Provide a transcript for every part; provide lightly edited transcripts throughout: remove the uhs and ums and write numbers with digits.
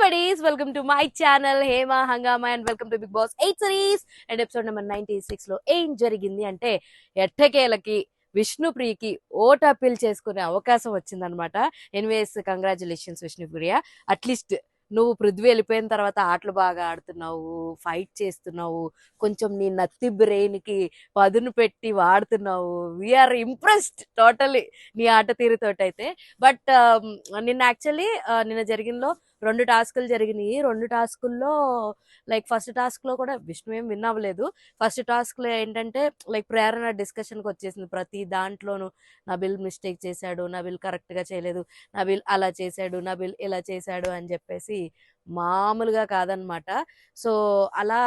buddies, welcome to my channel Hema Hangama and welcome to Big Boss 8 series and episode number 96 లో ఏం జరిగింది అంటే ఎట్టకేలకి విష్ణుప్రియకి vote appeal చేసుకునే అవకాశం వచ్చిందనమాట. ఎనీవేస్ కంగ్రాచులేషన్స్ విష్ణుప్రియ, అట్లీస్ట్ నువ్వు పృథ్వీ వెళ్ళిపోయిన తర్వాత ఆటలు బాగా ఆడుతున్నావు, ఫైట్ చేస్తున్నావు, కొంచెం నీ నత్తి బ్రెయిన్కి పదును పెట్టి వాడుతున్నావు. వీఆర్ ఇంప్రెస్డ్ టోటలీ నీ ఆట తీరుతోటైతే. బట్ నిన్న యాక్చువల్లీ నిన్న జరిగినలో 2 టాస్కులు జరిగినాయి. 2 టాస్కుల్లో లైక్ ఫస్ట్ టాస్క్లో కూడా విష్ణు ఏం విన్ అవ్వలేదు. ఫస్ట్ టాస్క్లో ఏంటంటే లైక్ ప్రేరణ డిస్కషన్కి వచ్చేసింది. ప్రతి దాంట్లోనూ నబిల్ మిస్టేక్ చేశాడు, నబిల్ కరెక్ట్గా చేయలేదు, నబిల్ అలా చేశాడు, నబిల్ ఇలా చేశాడు అని చెప్పేసి మామూలుగా కాదనమాట. సో అలా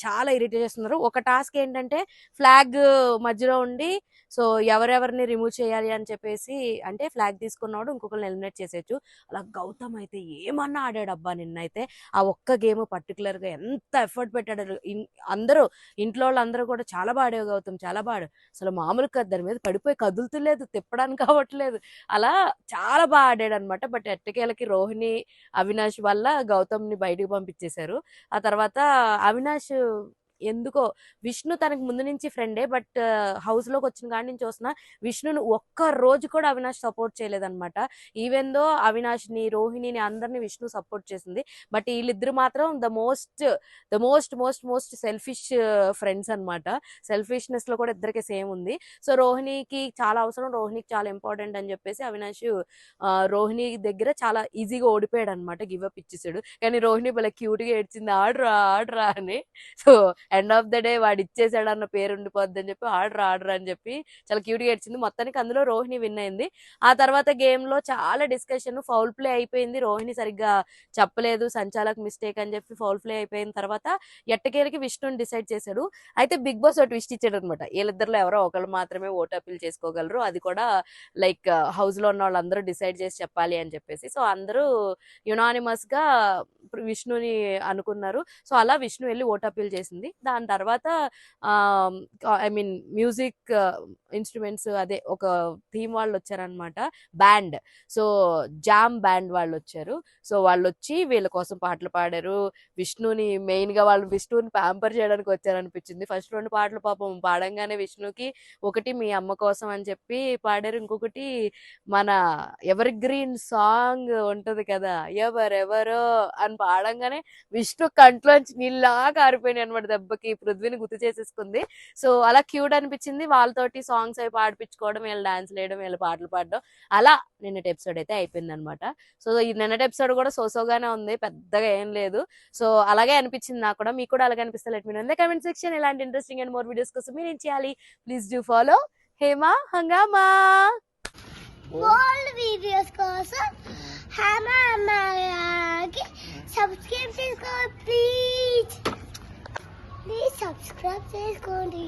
చాలా ఇరిటేట్ చేస్తున్నారు. ఒక టాస్క్ ఏంటంటే ఫ్లాగ్ మధ్యలో ఉండి సో ఎవరెవరిని రిమూవ్ చేయాలి అని చెప్పేసి, అంటే ఫ్లాగ్ తీసుకున్నాడు ఇంకొకరిని ఎలిమినేట్ చేసేయచ్చు. అలా గౌతమ్ అయితే ఏమన్నా ఆడాడు అబ్బా నిన్నైతే. ఆ ఒక్క గేమ్ పర్టికులర్గా ఎంత ఎఫర్ట్ పెట్టాడు. అందరూ ఇంట్లో వాళ్ళందరూ కూడా చాలా బాడావు గౌతమ్, చాలా బాడు, అసలు మామూలు కాదు, దాని మీద పడిపోయి కదులుతులేదు, తిప్పడానికి అవ్వట్లేదు, అలా చాలా బాగా ఆడాడు అనమాట. బట్ ఎట్టకేలకి రోహిణి అవినాష్ వల్ల గౌతమ్ని బయటికి పంపించేశారు. ఆ తర్వాత అవినాష్ ఎందుకో విష్ణు తనకు ముందు నుంచి ఫ్రెండే, బట్ హౌస్లోకి వచ్చిన కాడి నుంచి చూస్తున్నా విష్ణుని ఒక్క రోజు కూడా అవినాష్ సపోర్ట్ చేయలేదన్నమాట. ఈవెన్ దో అవినాష్ని, రోహిణిని అందరినీ విష్ణు సపోర్ట్ చేసింది. బట్ వీళ్ళిద్దరు మాత్రం ద మోస్ట్ సెల్ఫిష్ ఫ్రెండ్స్ అనమాట. సెల్ఫిష్నెస్ లో కూడా ఇద్దరికి సేమ్ ఉంది. సో రోహిణికి చాలా అవసరం, రోహిణికి చాలా ఇంపార్టెంట్ అని చెప్పేసి అవినాష్ రోహిణి దగ్గర చాలా ఈజీగా ఓడిపోయాడు అనమాట, గివ్అప్ ఇచ్చేసాడు. కానీ రోహిణి భలే క్యూట్గా ఏడ్చింది, ఆడరా అని. So end of the day వాడు ఇచ్చేసాడు అన్న పేరు ఉండిపోద్ది అని చెప్పి ఆడరా అని చెప్పి చాలా క్యూట్గా ఏడ్చింది. మొత్తానికి అందులో రోహిణి విన్ అయింది. ఆ తర్వాత గేమ్ లో చాలా డిస్కషన్, ఫౌల్ ప్లే అయిపోయింది, రోహిణి సరిగ్గా చెప్పలేదు, సంచాలక్ మిస్టేక్ అని చెప్పి ఫౌల్ ప్లే అయిపోయిన తర్వాత ఎట్టకేలకి విష్ణుని డిసైడ్ చేశాడు. అయితే బిగ్ బాస్ ఒక ట్విస్ట్ ఇచ్చాడు అనమాట. వీళ్ళిద్దరిలో ఎవరో ఒకళ్ళు మాత్రమే ఓట్ అప్పీల్ చేసుకోగలరు, అది కూడా లైక్ హౌస్ లో ఉన్న వాళ్ళందరూ డిసైడ్ చేసి చెప్పాలి అని చెప్పేసి. సో అందరూ యునానిమస్ గా విష్ణుని అనుకున్నారు. సో అలా విష్ణు వెళ్ళి ఓట్ అప్పీల్ చేసింది. దాని తర్వాత ఐ మీన్ మ్యూజిక్ ఇన్స్ట్రుమెంట్స్, అదే ఒక థీమ్ వాళ్ళు వచ్చారనమాట, బ్యాండ్. సో జామ్ బ్యాండ్ వాళ్ళు వచ్చారు. సో వాళ్ళు వచ్చి వీళ్ళ కోసం పాటలు పాడారు. విష్ణుని మెయిన్ గా వాళ్ళు విష్ణుని ప్యాంపర్ చేయడానికి వచ్చారనిపించింది. ఫస్ట్ 2 పాటలు పాపం పాడంగానే విష్ణుకి ఒకటి మీ అమ్మ కోసం అని చెప్పి పాడారు, ఇంకొకటి మన ఎవర్ గ్రీన్ సాంగ్ ఉంటది కదా ఎవరెవరో అని పాడంగానే విష్ణు కంట్లోంచి నీళ్ళలా కారిపోయినాయి అనమాట. దెబ్బకి పృథ్వీని గుర్తు చేసేసుకుంది. సో అలా క్యూట్ అనిపించింది. వాళ్ళతోటి సాంగ్స్ అవి పాడిపించుకోవడం, వీళ్ళు డాన్స్ వేయడం, వీళ్ళు పాటలు పాడడం, అలా నిన్నటి ఎపిసోడ్ అయితే అయిపోయింది అనమాట. సో ఈ నిన్నటి ఎపిసోడ్ కూడా సోసోగానే ఉంది, పెద్దగా ఏం లేదు. సో అలాగే అనిపించింది నాకు కూడా. మీకు కూడా అలాగే అనిపిస్తే let me know in the comment section. ఇలాంటి ఇంట్రెస్టింగ్ అండ్ మోర్ వీడియోస్ కోసం మీరు ఏం చేయాలి? ప్లీజ్ డూ ఫాలో హేమా హంగామా. all videos కోసం హేమా హంగామాకి సబ్స్క్రైబ్ చేసుకోండి ప్లీజ్ సబ్స్క్రైబ్ చేసుకోండి.